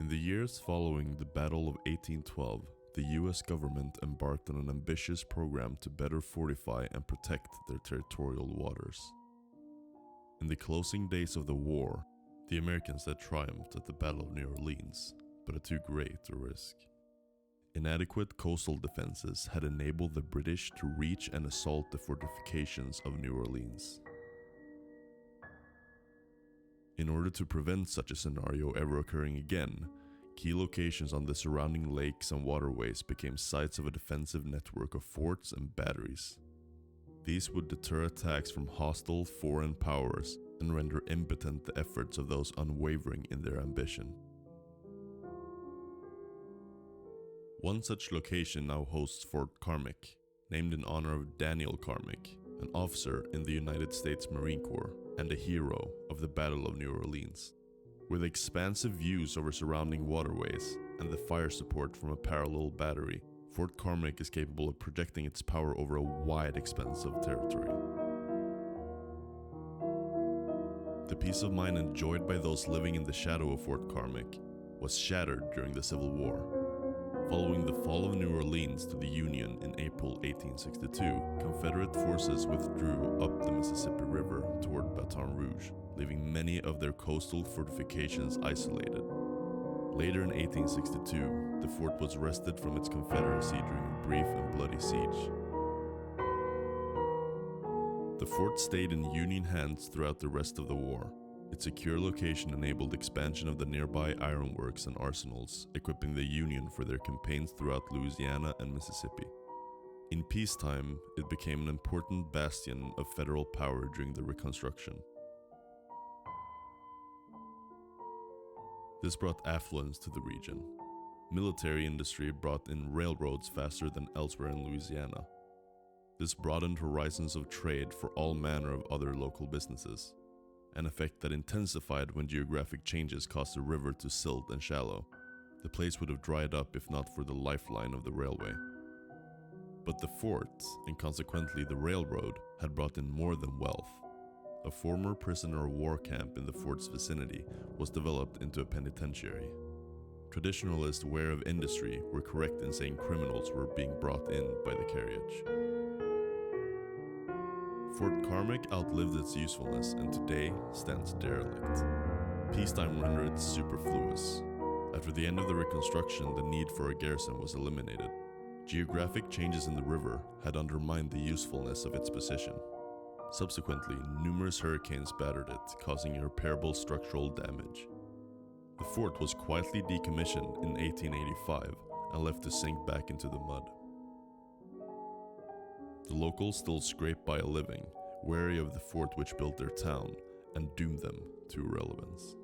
the years following the Battle of 1812, the US government embarked on an ambitious program to better fortify and protect their territorial waters. In the closing days of the war, the Americans had triumphed at the Battle of New Orleans, but at too great a risk. Inadequate coastal defenses had enabled the British to reach and assault the fortifications of New Orleans. In order to prevent such a scenario ever occurring again, key locations on the surrounding lakes and waterways became sites of a defensive network of forts and batteries. These would deter attacks from hostile foreign powers and render impotent the efforts of those unwavering in their ambition. One such location now hosts Fort Carmick, named in honor of Daniel Carmick, an officer in the United States Marine Corps and a hero of the Battle of New Orleans. With expansive views over surrounding waterways and the fire support from a parallel battery, Fort Carmick is capable of projecting its power over a wide expanse of territory. The peace of mind enjoyed by those living in the shadow of Fort Carmick was shattered during the Civil War. Following the fall of New Orleans to the Union in April 1862, Confederate forces withdrew up the Mississippi River toward Baton Rouge, leaving many of their coastal fortifications isolated. Later in 1862, the fort was wrested from its Confederacy during a brief and bloody siege. The fort stayed in Union hands throughout the rest of the war. Its secure location enabled expansion of the nearby ironworks and arsenals, equipping the Union for their campaigns throughout Louisiana and Mississippi. In peacetime, it became an important bastion of federal power during the Reconstruction. This brought affluence to the region. Military industry brought in railroads faster than elsewhere in Louisiana. This broadened horizons of trade for all manner of other local businesses, an effect that intensified when geographic changes caused the river to silt and shallow. The place would have dried up if not for the lifeline of the railway. But the fort, and consequently the railroad, had brought in more than wealth. A former prisoner of war camp in the fort's vicinity was developed into a penitentiary. Traditionalists aware of industry were correct in saying criminals were being brought in by the carriage. Fort Carmick outlived its usefulness and today stands derelict. Peacetime rendered it superfluous. After the end of the Reconstruction, the need for a garrison was eliminated. Geographic changes in the river had undermined the usefulness of its position. Subsequently, numerous hurricanes battered it, causing irreparable structural damage. The fort was quietly decommissioned in 1885 and left to sink back into the mud. The locals still scrape by a living, wary of the fort which built their town and doomed them to irrelevance.